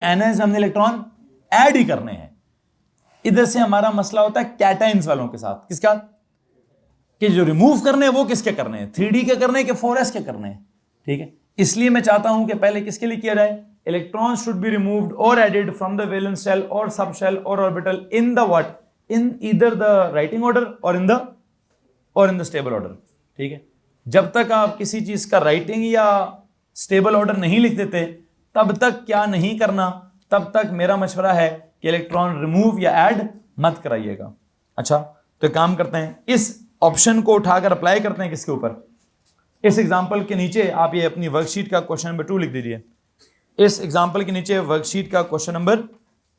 Anion से हमने electron add ही करने हैं। इधर से हमारा मसला होता है कैटायंस वालों के साथ, किसका, कि जो रिमूव करने हैं वो किसके करने हैं, 3D के करने हैं कि 4s के करने हैं। ठीक है, इसलिए मैं चाहता हूं कि पहले किसके लिए किया जाए, इलेक्ट्रॉन शुड बी रिमूव्ड और added from the valence shell और सब शेल और orbital in the what, in either the writing order और इन द स्टेबल ऑर्डर। ठीक है, जब तक आप किसी चीज का राइटिंग या स्टेबल ऑर्डर नहीं लिख देते तब तक क्या नहीं करना, तब तक मेरा मशवरा है कि इलेक्ट्रॉन रिमूव या ऐड मत कराइएगा। अच्छा, तो काम करते हैं, इस ऑप्शन को उठाकर अप्लाई करते हैं किसके ऊपर, इस एग्जांपल के नीचे आप ये अपनी वर्कशीट का क्वेश्चन नंबर 2 लिख दीजिए। इस एग्जांपल के नीचे वर्कशीट का क्वेश्चन नंबर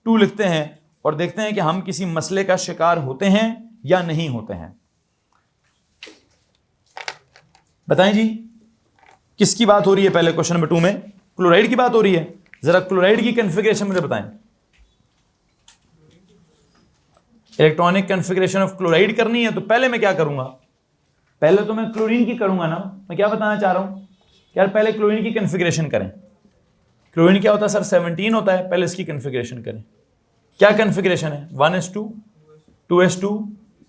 2 लिखते हैं और देखते हैं कि हम किसी मसले का शिकार होते हैं या नहीं होते हैं। बताएं जी, किसकी बात हो रही है पहले क्वेश्चन नंबर 2 में, क्लोराइड की बात हो रही है। जरा क्लोराइड की कॉन्फ़िगरेशन मुझे बताएं, इलेक्ट्रॉनिक कॉन्फ़िगरेशन ऑफ क्लोराइड करनी है तो पहले मैं क्या करूंगा, पहले तो मैं क्लोरीन की करूंगा ना। मैं क्या बताना चाह रहा हूं, यार पहले क्लोरीन की कॉन्फ़िगरेशन करें। क्लोरीन क्या होता है सर, 17 होता है, पहले इसकी कॉन्फ़िगरेशन करें। क्या कॉन्फ़िगरेशन है, 1s2 2s2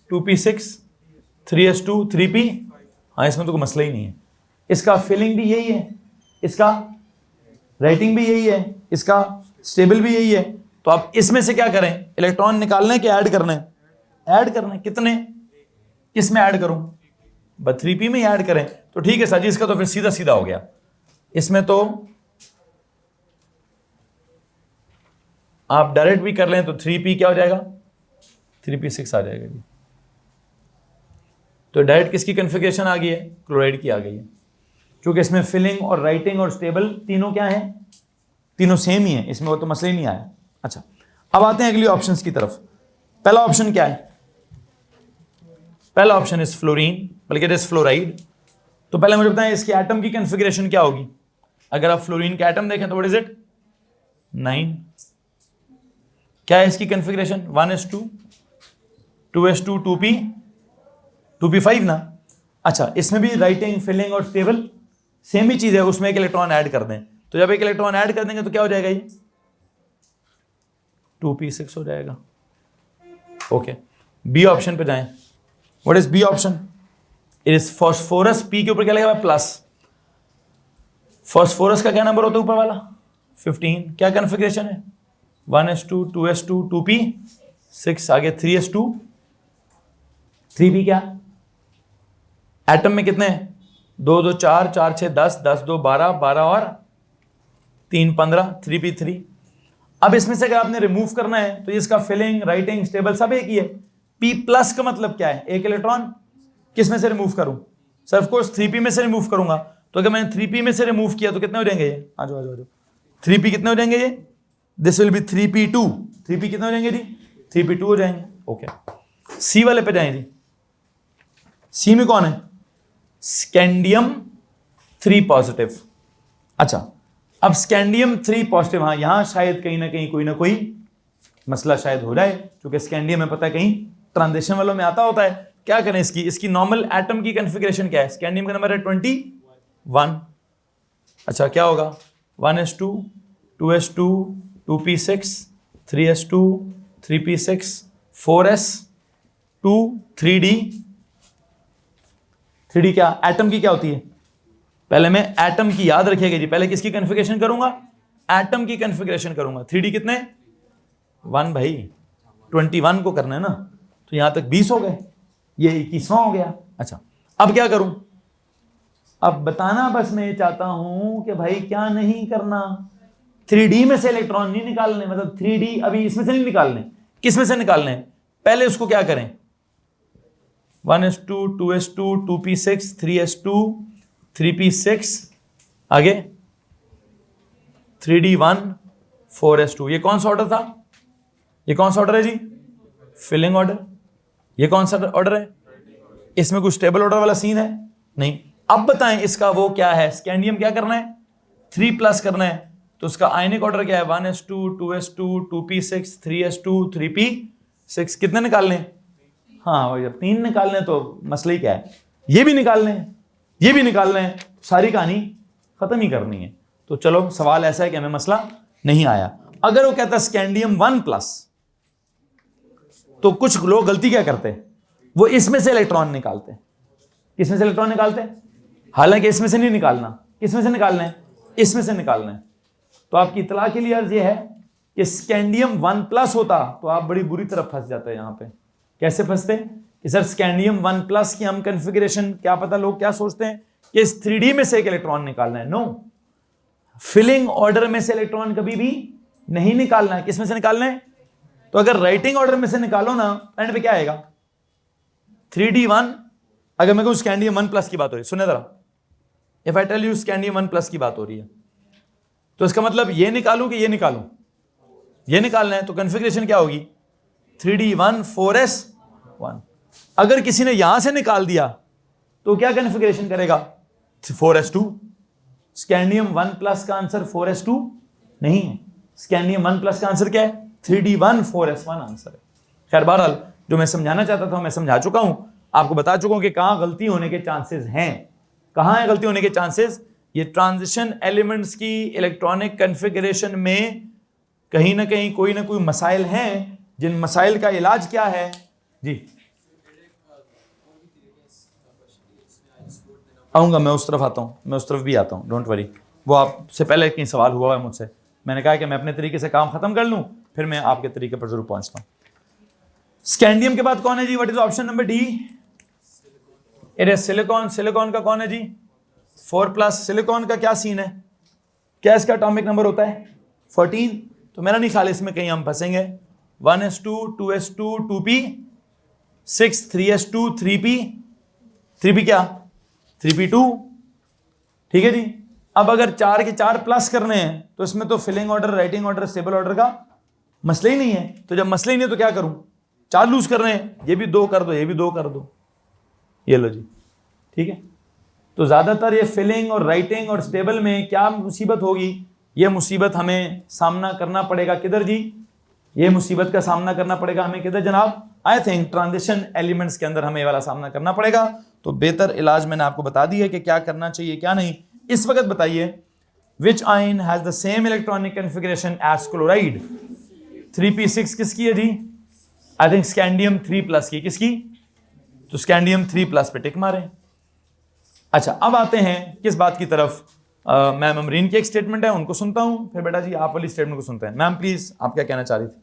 2p6 3s2 3p। हाँ, इसमें तो कोई मसला ही नहीं है। इसका फिलिंग भी यही है, इसका राइटिंग भी यही है, इसका स्टेबल भी यही है। तो आप इसमें से क्या करें, इलेक्ट्रॉन निकालने के ऐड करने, ऐड करने, कितने, किस में ऐड करूं, बस 3p में ऐड करें तो ठीक है सर जी। इसका तो फिर सीधा सीधा हो गया, इसमें तो आप डायरेक्ट भी कर लें तो 3p क्या हो जाएगा, 3p6 आ जाएगा जी। तो डायरेक्ट किसकी कॉन्फ़िगरेशन आ गई है, क्लोराइड की आ गई है, क्योंकि इसमें फिलिंग और राइटिंग और स्टेबल तीनों क्या है, तीनों सेम ही है, इसमें वो तो मसला ही नहीं आया। अच्छा, अब आते हैं अगली ऑप्शंस की तरफ। पहला ऑप्शन क्या है, पहला ऑप्शन इज फ्लोरीन, बल्कि इट इज फ्लोराइड। तो पहले मुझे बताएं इसकी एटम की कॉन्फ़िगरेशन क्या होगी। अगर आप फ्लोरीन का एटम देखें तो व्हाट इज इट, 9। क्या है इसकी configuration, 1s2 2s2 2p 2p5 ना। अच्छा, इसमें भी राइटिंग फिलिंग और स्टेबल सेम ही चीज है, उसमें एक इलेक्ट्रॉन ऐड कर दें तो जब एक इलेक्ट्रॉन ऐड कर देंगे तो क्या हो जाएगा, ये 2p6 हो जाएगा। ओके, बी ऑप्शन पे जाएं। What is B option, it is phosphorus, P के ऊपर क्या लगा प्लस। फास्फोरस का क्या नंबर होता है ऊपर वाला, 15। क्या कॉन्फ़िगरेशन है, 1s2 2s2 2p6, आगे 3s2 3p। क्या एटम में कितने हैं, 2 2 4 4 6 10 10 2 12 12 और 3 15 3p3। अब इसमें से अगर आपने रिमूव करना है तो इसका फिलिंग राइटिंग स्टेबल सब एक ही है। p प्लस का मतलब क्या है, एक इलेक्ट्रॉन किस में से रिमूव करूं, सर ऑफ कोर्स 3p में से रिमूव करूंगा। तो अगर मैंने 3p में से रिमूव किया तो कितने हो जाएंगे ये, आ जाओ 3p कितने हो जाएंगे ये, this will be 3p2। 3p कितने हो जाएंगे जी, 3p2 हो जाएंगे। ओके, सी वाले पे जाएं जी। सी में कौन है, स्कैंडियम 3 पॉजिटिव। अच्छा, अब स्कैंडियम 3 पॉजिटिव, हाँ यहां शायद कहीं ना कहीं कोई ना कोई मसला शायद हो जाए, क्योंकि स्कैंडियम में पता है कहीं ट्रांजिशन वालों में आता होता है। क्या करें, इसकी नॉर्मल एटम की कॉन्फ़िगरेशन क्या है, स्कैंडियम का नंबर है 21। अच्छा, क्या होगा, 1s2 2s2 2p6 3s2 3p6 4s2 3d। 3d क्या एटम की क्या होती है, पहले मैं एटम की याद रखिएगा जी, पहले किसकी कॉन्फ़िगरेशन करूंगा, एटम की कॉन्फ़िगरेशन करूंगा। 3d कितने, 1 भाई, 21 को करना है ना, तो यहां तक 20 हो गए, ये 21वां हो गया। अच्छा, अब क्या करूं, अब बताना बस मैं ये चाहता हूं कि भाई क्या नहीं करना, 3d में से इलेक्ट्रॉन नहीं निकालने, मतलब 3d अभी इसमें से नहीं निकालने, किस में से निकालने, पहले उसको क्या करें, 1s2 2s2 2p6 3s2 3p6, आगे 3d1 4s2। ये कौन सा ऑर्डर था, ये कौन सा ऑर्डर है जी, फिलिंग ऑर्डर। ये कौन सा ऑर्डर है, इसमें कुछ टेबल ऑर्डर वाला सीन है नहीं। अब बताएं इसका वो क्या है, स्कैंडियम क्या करना है, 3 प्लस करना है, तो उसका आयनिक ऑर्डर क्या है, 1s2 2s2 2p6 3s2 3p6। कितने निकालने, हाँ जब 3 निकालने तो मसला ही क्या है, ये भी निकालने हैं, ये भी निकालने हैं, सारी कहानी खत्म ही करनी है। तो चलो सवाल ऐसा है कि हमें मसला नहीं आया। अगर वो कहता स्कैंडियम 1+, तो कुछ लोग गलती क्या करते हैं, वो इसमें से इलेक्ट्रॉन निकालते हैं। किसमें से इलेक्ट्रॉन निकालते हैं? हालांकि इसमें से नहीं निकालना, किसमें से निकालना है? इसमें से निकालना है। तो आपकी इतला के लिए अर्ज ये है कि स्कैंडियम 1+ होता तो आप बड़ी बुरी तरह फंस जाते हैं। यहां पे कैसे फंसते हैं कि सर स्कैंडियम 1+ की हम कन्फिग्रेशन, क्या पता लोग क्या सोचते हैं कि इस 3D में से एक इलेक्ट्रॉन निकालना है। नो, फिलिंग ऑर्डर में से इलेक्ट्रॉन कभी भी नहीं निकालना है। किसमें से निकालना है? तो अगर राइटिंग ऑर्डर में से निकालो ना, एंड पे क्या आएगा? 3D1। अगर मैं कहूं स्कैंडियम 1+ की बात हो रही है, सुने जरा, if I tell you scandium 1+ की बात हो रही है, तो इसका मतलब ये निकालूं कि ये निकालूं? ये निकालना है, तो कन्फिग्रेशन क्या होगी? 3D1 4s1। अगर किसी ने यहां से निकाल दिया तो क्या कन्फिग्रेशन करेगा? 4s2। स्कैंडियम 1+ का आंसर 4s2 नहीं है, स्कैंडियम 1+ का आंसर क्या है? 3D1 4s1 आंसर है। खैर बहरहाल जो मैं समझाना चाहता था मैं समझा चुका हूं, आपको बता चुका हूं कि कहां गलती होने के चांसेस हैं। कहां है गलती होने के चांसेस? ये ट्रांजिशन एलिमेंट्स की इलेक्ट्रॉनिक कन्फिगरेशन में कहीं ना कहीं कोई ना कोई मसाइल हैं, जिन मसाइल का इलाज क्या है जी। आऊंगा, मैं उस तरफ आता हूं, मैं उस तरफ भी आता हूं, डोंट वरी। वो आपसे पहले कहीं सवाल हुआ है मुझसे, मैंने कहा कि मैं अपने तरीके से काम खत्म कर लूं, फिर मैं आपके तरीके पर जरूर पहुंचता हूं। स्कैंडियम के बाद कौन है जी? What is option number D? It is silicon. Silicon का कौन है जी? 4+। सिलिकॉन का क्या सीन है? क्या इसका एटॉमिक नंबर होता है? 14। तो मेरा नहीं ख्याल इसमें कहीं हम फंसेंगे। 1s2 2s2 2p 6 3s2 3p 3p क्या? 3p2। ठीक है जी। अब अगर 4 के 4 प्लस करने हैं तो इसमें तो filling order, writing order, stable order का मसला ही नहीं है। तो जब मसला ही नहीं है तो क्या करूं? 4 लूज कर रहे हैं, ये भी 2 कर दो, ये भी 2 कर दो, ये लो जी। ठीक है, तो ज्यादातर ये फिलिंग और राइटिंग और स्टेबल में क्या मुसीबत होगी? ये मुसीबत हमें सामना करना पड़ेगा किधर जी? ये मुसीबत का सामना करना पड़ेगा हमें किधर जनाब? आई थिंक ट्रांजिशन एलिमेंट्स के अंदर हमें ये वाला सामना करना पड़ेगा। तो बेहतर इलाज मैंने आपको बता दिया कि क्या करना चाहिए क्या नहीं। इस वक्त बताइए, which ion has the same electronic configuration as chloride? 3p6 किसकी है जी? आई थिंक स्कैंडियम 3+ की। किसकी? तो स्कैंडियम 3+ पे टिक मारे। अच्छा, अब आते हैं किस बात की तरफ? मैम अमरीन की एक स्टेटमेंट है, उनको सुनता हूं, फिर बेटा जी आप वाली स्टेटमेंट को सुनते हैं। मैम प्लीज, आप क्या कहना चाह रही थी?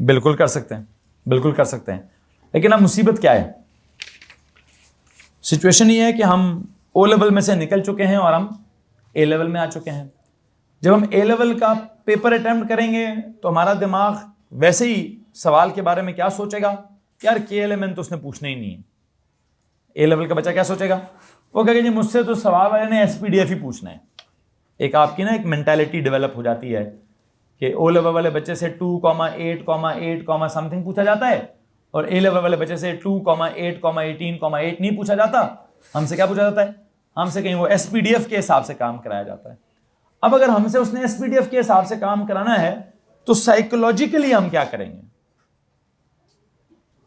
बिल्कुल कर सकते हैं, बिल्कुल कर सकते हैं, लेकिन अब मुसीबत क्या है? सिचुएशन ये है कि हम ओ लेवल में से निकल चुके हैं और हम ए लेवल में आ चुके हैं। जब हम ए लेवल का पेपर अटेम्प्ट करेंगे तो हमारा दिमाग वैसे ही सवाल के बारे में क्या सोचेगा? यार KLMN तो उसने पूछना ही नहीं है। ए लेवल का बच्चा क्या सोचेगा? वो कहेगा जी मुझसे तो सवाल वाले ने SPDF ही पूछना है। एक आपकी ना एक मेंटालिटी डेवलप हो जाती है कि ओ लेवल वाले बच्चे से 2,8,8, समथिंग पूछा जाता है और ए लेवल वाले बच्चे से 2,8,18,8 नहीं पूछा जाता। हमसे क्या पूछा जाता है? हमसे कहीं वो SPDF के हिसाब से काम कराया जाता है। अब अगर हमसे उसने SPDF के हिसाब से काम कराना है तो साइकोलॉजिकली हम क्या करेंगे?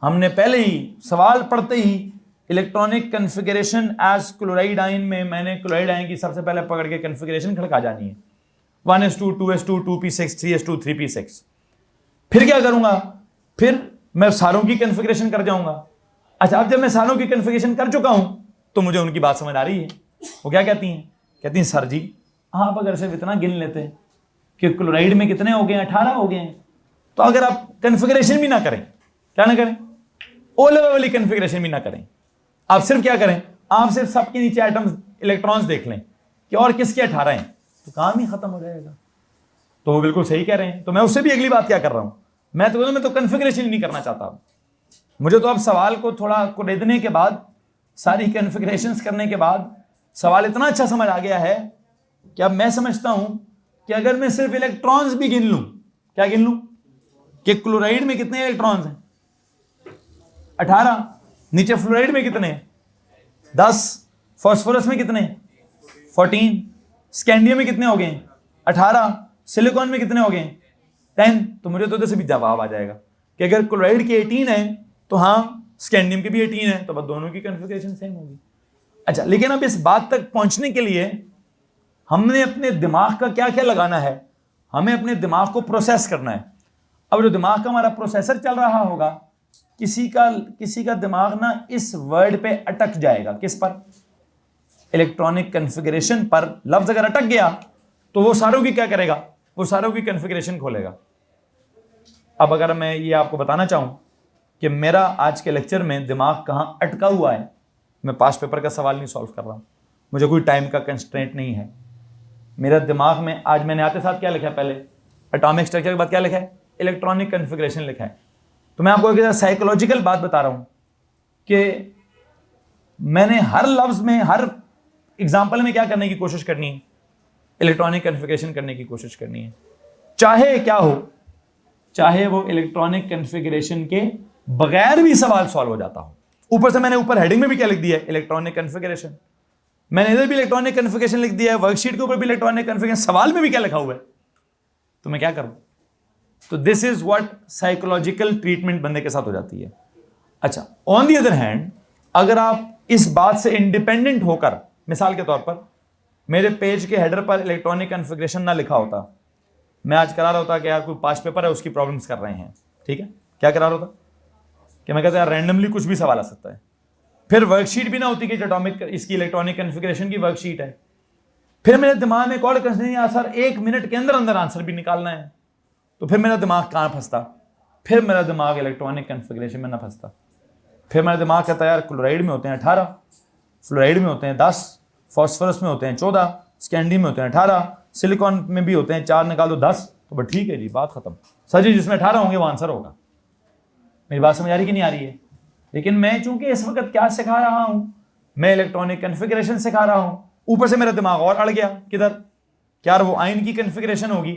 हमने पहले ही सवाल पढ़ते ही electronic configuration as chloride ion में मैंने क्लोराइड आयन की सबसे पहले पकड़ के कन्फिगरेशन खड़का जानी है। 1s2 2s2 2p6 3s2 3p6। फिर क्या करूंगा? फिर मैं सारों की कन्फिगरेशन कर जाऊंगा। अच्छा, अब जब मैं सारों की कन्फिगरेशन कर चुका हूं तो मुझे उनकी बात समझ आ रही है। वो क्या कहती हैं? कहती हैं सर जी आप अगर सिर्फ इतना गिन लेते हैं कि क्लोराइड में कितने हो गए? 18 हो गए हैं। तो अगर आप कन्फिगरेशन भी ना करें, क्या ना करें? ओ लेवल वाली कन्फिगरेशन भी ना करें, आप सिर्फ क्या करें? आप सिर्फ सबके नीचे एटम्स, इलेक्ट्रॉन्स देख लें कि और किसके 18 हैं, तो काम ही खत्म हो जाएगा। तो वो बिल्कुल सही कह रहे हैं। तो मैं उससे भी अगली बात क्या कर रहा हूं? मैं तो कन्फिगरेशन ही नहीं करना चाहता। मुझे तो अब सवाल को थोड़ा कुरेदने के बाद, सारी कन्फिगरेशंस करने के बाद सवाल इतना अच्छा समझ आ गया है कि अब मैं समझता हूं कि अगर मैं सिर्फ इलेक्ट्रॉन्स भी गिन लूं, क्या गिन लूं कि क्लोराइड में कितने इलेक्ट्रॉन्स हैं? 18। नीचे फ्लोराइड में कितने? 10। फास्फोरस में कितने? 14। स्कैंडियम में कितने हो गए? 18। सिलिकॉन में कितने हो गए? 10। तो मुझे तो से भी जवाब आ जाएगा कि अगर क्लोराइड के 18 है तो हाँ स्कैंडियम के भी 18 है, तो बस दोनों की कन्फिगरेशन सेम होगी। अच्छा, लेकिन अब इस बात तक पहुंचने के लिए हमने अपने दिमाग का क्या क्या लगाना है, हमें अपने दिमाग को प्रोसेस करना है। अब जो दिमाग का हमारा प्रोसेसर चल रहा होगा, किसी का दिमाग ना इस वर्ड पे अटक जाएगा, किस पर, इलेक्ट्रॉनिक कॉन्फ़िगरेशन पर। लफ्ज अगर अटक गया तो वो सारों की क्या करेगा, वो सारों की कॉन्फ़िगरेशन खोलेगा। अब अगर मैं ये आपको बताना चाहूं कि मेरा आज के लेक्चर में दिमाग कहां अटका हुआ है, मैं पास्ट पेपर का सवाल नहीं सॉल्व कर रहा हूं, मुझे कोई टाइम का कंस्ट्रेंट नहीं है। मेरा दिमाग में आज मैंने आते साथ क्या लिखा है, पहले एटॉमिक स्ट्रक्चर के बाद क्या लिखा है, इलेक्ट्रॉनिक कॉन्फ़िगरेशन लिखा है। तो मैं आपको एक साइकोलॉजिकल बात बता रहा हूं कि मैंने हर लफ्ज में, हर एग्जाम्पल में क्या करने की कोशिश करनी है, इलेक्ट्रॉनिक कॉन्फ़िगरेशन करने की कोशिश करनी है, चाहे क्या हो, चाहे वो इलेक्ट्रॉनिक कॉन्फ़िगरेशन के बगैर भी सवाल सॉल्व हो जाता हो। ऊपर से मैंने ऊपर हेडिंग में भी क्या लिख दिया है, इलेक्ट्रॉनिक कॉन्फ़िगरेशन। मैंने इधर भी इलेक्ट्रॉनिक कॉन्फ़िगरेशन लिख दिया है, वर्कशीट के ऊपर भी इलेक्ट्रॉनिक कॉन्फ़िगरेशन, सवाल में भी क्या लिखा हुआ है, तो मैं क्या करूं। तो this is what psychological treatment बंदे के साथ हो जाती है। अच्छा, ऑन दी अदर हैंड, अगर आप इस बात से इंडिपेंडेंट होकर, मिसाल के तौर पर मेरे पेज के हेडर पर इलेक्ट्रॉनिक कॉन्फ़िगरेशन ना लिखा होता, मैं आज करा रहा होता कि यार कोई पास्ट पेपर है उसकी प्रॉब्लम्स कर रहे हैं, ठीक है, क्या करा रहा होता कि मैं कहता यार रैंडमली कुछ भी सवाल आ सकता है। फिर वर्कशीट भी ना होती कि एटॉमिक इसकी इलेक्ट्रॉनिक कॉन्फ़िगरेशन की वर्कशीट है। फिर मेरे दिमाग में एक और कंसर्न, यार सर 1 मिनट के अंदर अंदर आंसर भी निकालना है, तो फिर मेरा दिमाग कहाँ फंसता, फिर मेरा दिमाग इलेक्ट्रॉनिक कॉन्फ़िगरेशन में ना फंसता। फिर मेरा दिमाग कहता है यार क्लोराइड में होते हैं 18, फ्लोराइड में होते हैं 10, फॉस्फोरस में होते हैं 14, स्कैंडी में होते हैं 18, सिलिकॉन में भी होते हैं 4, निकाल दो 10, तो बस ठीक है जी, बात खत्म। सर जी जिसमें 18 होंगे वो आंसर होगा। मेरी बात समझ आ रही कि नहीं आ रही है। लेकिन मैं चूंकि इस वक्त क्या सिखा रहा हूं, मैं इलेक्ट्रॉनिक कॉन्फ़िगरेशन सिखा रहा हूं, ऊपर से मेरा दिमाग और अड़ गया किधर, क्या वो आयन की कॉन्फ़िगरेशन होगी,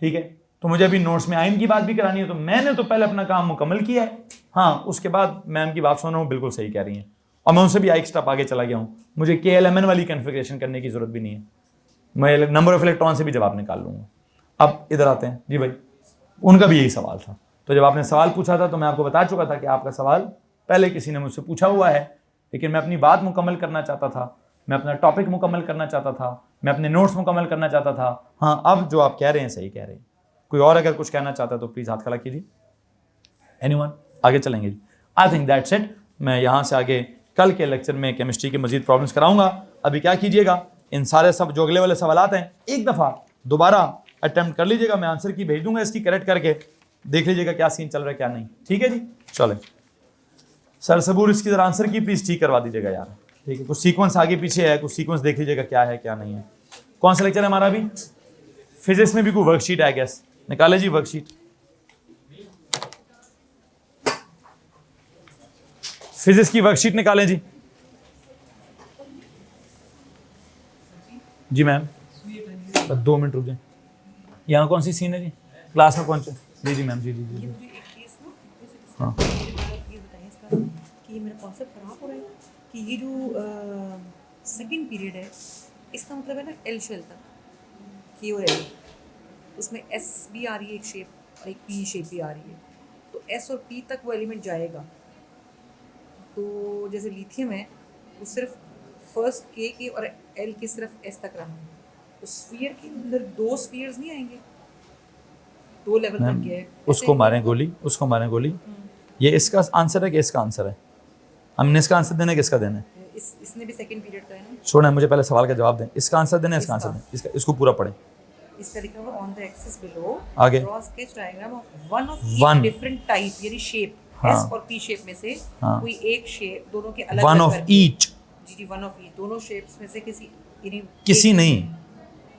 ठीक है, तो मुझे अभी नोट्स में आयन की बात भी करानी है, तो मैंने तो पहले अपना काम मुकम्मल किया है। हाँ, उसके बाद मैम की बात सुन रहा हूँ, बिल्कुल सही कह रही हैं, और मैं उनसे भी एक स्टेप आगे चला गया हूँ, मुझे KLMN वाली कॉन्फ़िगरेशन करने की जरूरत भी नहीं है, मैं नंबर ऑफ इलेक्ट्रॉन से भी जवाब निकाल लूंगा। अब इधर आते हैं जी भाई, उनका भी यही सवाल था, तो जब आपने सवाल पूछा था तो मैं आपको बता चुका था कि आपका सवाल पहले किसी ने मुझसे पूछा हुआ है, लेकिन मैं अपनी बात मुकम्मल करना चाहता था, मैं अपना टॉपिक मुकम्मल करना चाहता था, मैं अपने नोट्स मुकम्मल करना चाहता था। हाँ, अब जो आप कह रहे हैं सही कह रहे हैं। कोई और अगर कुछ कहना चाहता है तो प्लीज़ हाथ खड़ा कीजिए। एनीवन? आगे चलेंगे जी। I think that's it. मैं यहाँ से आगे कल के लेक्चर में केमिस्ट्री के मजीद प्रॉब्लम्स कराऊंगा। अभी क्या कीजिएगा, इन सारे सब जो अगले वाले सवाल हैं एक दफ़ा दोबारा अटेम्प्ट कर लीजिएगा, मैं आंसर की भेज दूंगा इसकी करेक्ट करके, देख लीजिएगा क्या सीन चल रहा है क्या नहीं, ठीक है जी। चले सर सबूर, इसकी जरा आंसर की प्लीज़ ठीक करवा दीजिएगा यार, ठीक है, कुछ सीक्वेंस आगे पीछे है, कुछ सीक्वेंस देख लीजिएगा क्या है क्या नहीं है। कौन सा लेक्चर है हमारा अभी? फिजिक्स में भी कोई वर्कशीट है गैस, निकाले जी वर्कशीट। फिजिक्स की वर्कशीट निकालें जी। जी मैम, 2 मिनट रुक जाए। यहाँ कौन सी सीन है जी, क्लास में पहुंचे? जी जी मैम, जी जी जी, जी। हाँ ये बताइए इसका कि ये मेरा कॉन्सेप्ट खराब हो रहा है कि ये जो सेकंड पीरियड है इसका मतलब है ना एल शेल तक की हो रही है, उसमें एस भी आ रही है एक शेप और एक पी शेप भी आ रही है, तो एस और पी तक वो एलिमेंट जाएगा। तो जैसे लिथियम है वो सिर्फ फर्स्ट के और एल के सिर्फ एस तक रहा है, तो स्फीयर के अंदर 2 स्फीयर्स नहीं आएंगे, 2 लेवल तक मैम गया है उसको ऐसे। मारें गोली, उसको मारें गोली। ये इसका आंसर है कि इसका आंसर है? हमने इसका आंसर देना है, किसका देना है? इसने भी सेकंड पीरियड का है ना। छोड़ें, मुझे पहले सवाल का जवाब दें, इसका आंसर देना है, इसका आंसर इसका दें, इसका, इसको पूरा पढ़ें। इसका लिखा हुआ ऑन द एक्सिस बिलो आगे draw sketch diagram of one of each one, different type, यानी शेप हाँ एस और पी शेप में से हाँ, कोई एक शेप दोनों के अलग वन अलग ऑफ करके। ईच, जी जी, वन ऑफ ईच, दोनों शेप्स में से किसी यानी किसी एक नहीं,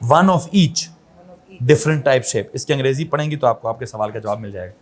one of each one of each. Different type shape. इसकी अंग्रेजी पढ़ेंगी तो आपको आपके सवाल का जवाब मिल जाएगा।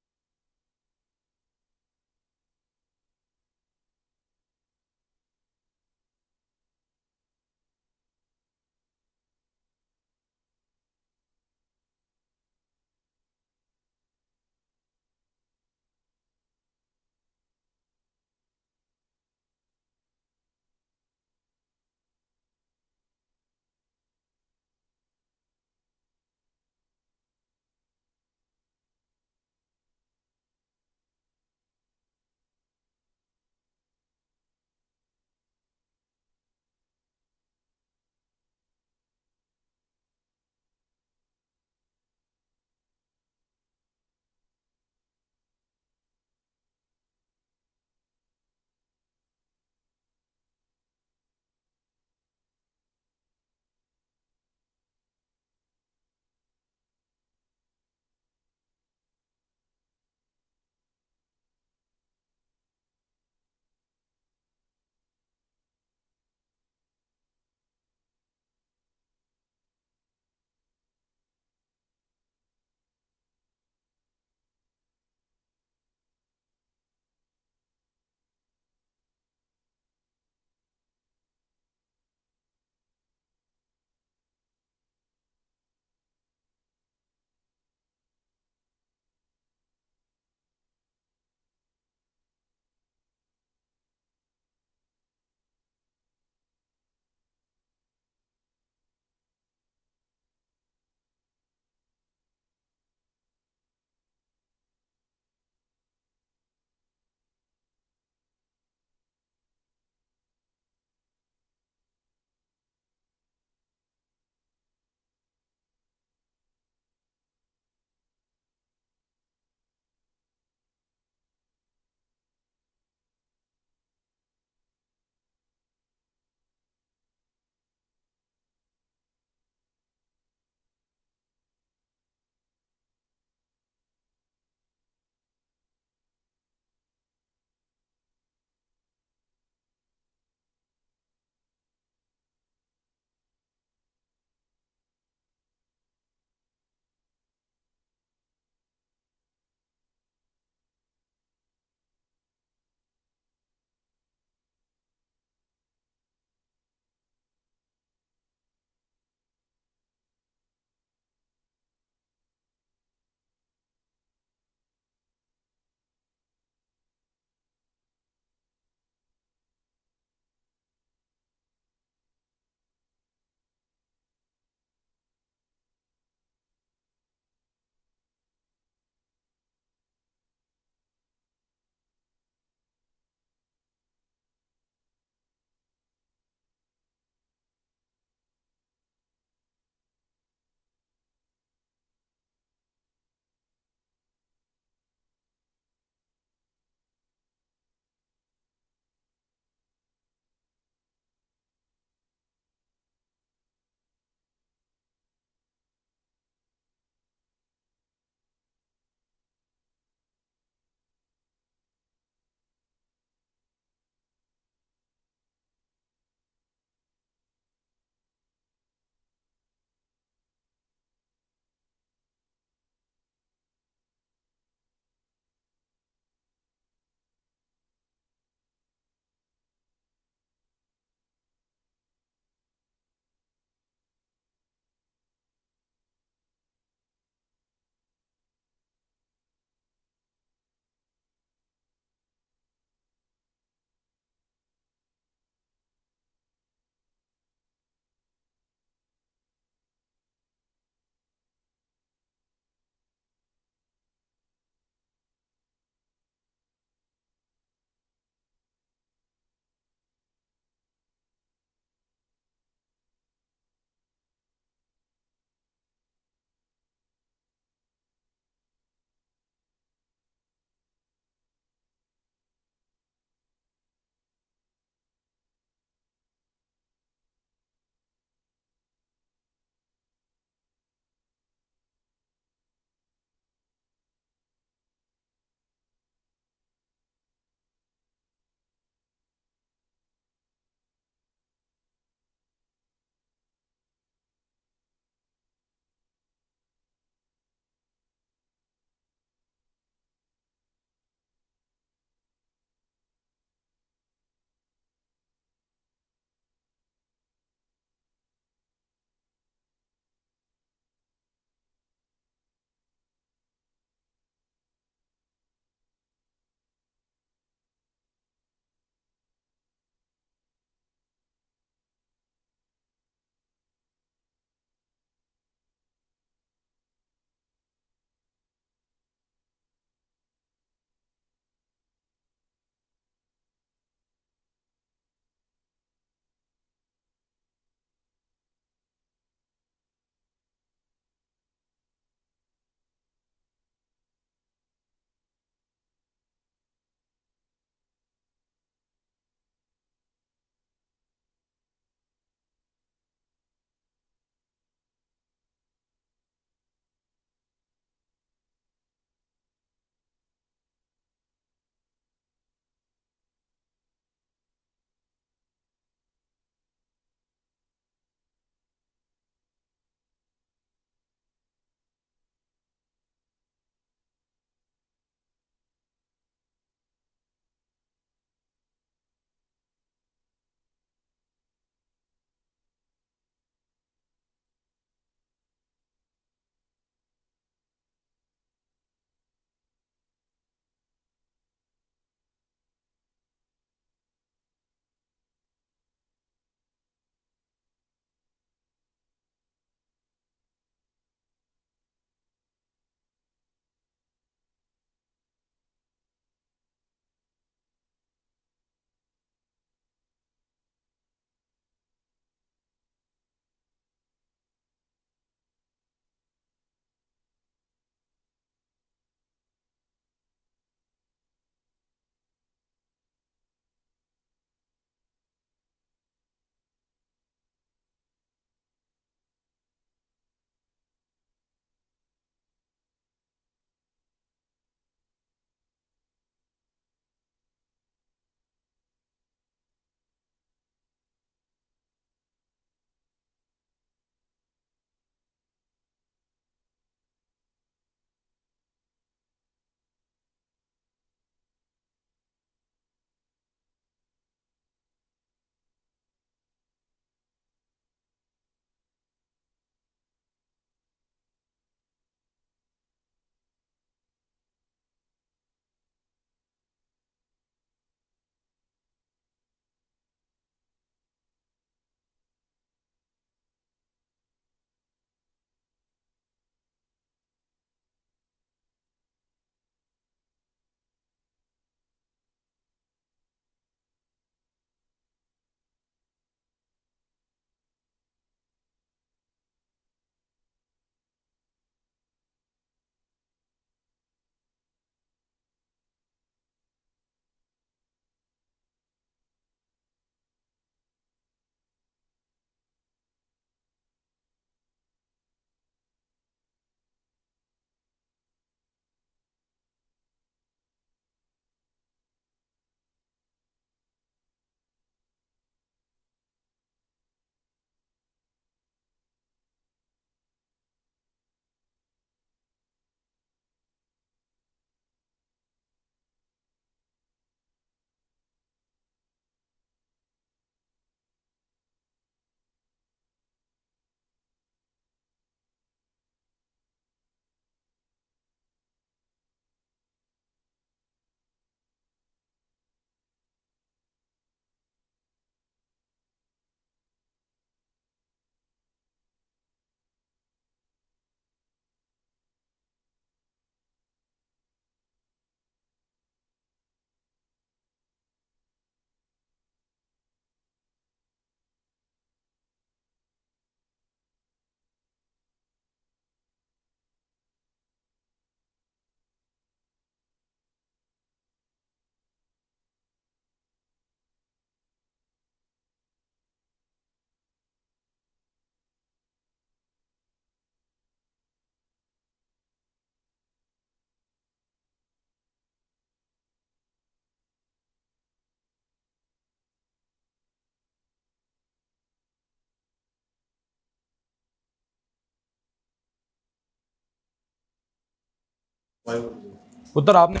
उत्तर आपने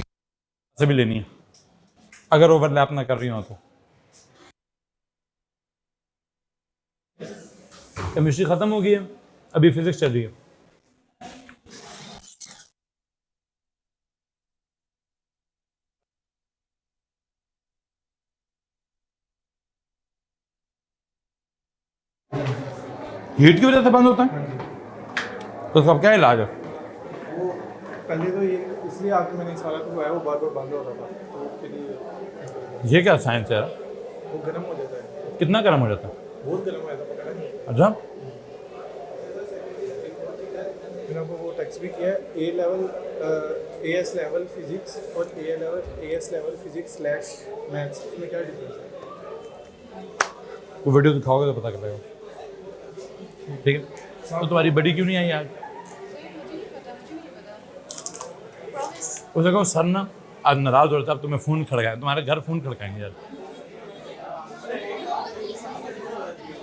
से भी लेनी है अगर ओवरलैप ना कर रही हो तो। केमिस्ट्री खत्म हो गई है, अभी फिजिक्स चल रही है। हीट की वजह से बंद होता है, तो उसका क्या इलाज है? वो पहले तो ये इसलिए आके मैंने इस हालत को आया, वो बार बार बंद हो रहा था, तो उसके लिए ये क्या साइंस है यार? वो गर्म हो जाता है, कितना गर्म हो जाता है? बहुत गर्म हो जाता है, पता नहीं। अच्छा, मैंने आपको वो टेक्स्ट भी किया है, ए लेवल एएस लेवल फिजिक्स और as level physics slash maths, इसमें क्या डिफरेंस है? वो वीडियो दिखाओगे तो पता चलेगा। ठीक है, तो तुम्हारी बड़ी क्यों नहीं आई आज? उसे कहो सर ना आज नाराज हो रहा था, अब तुम्हें फ़ोन खड़काए, तुम्हारे घर फ़ोन खड़काएंगे यार।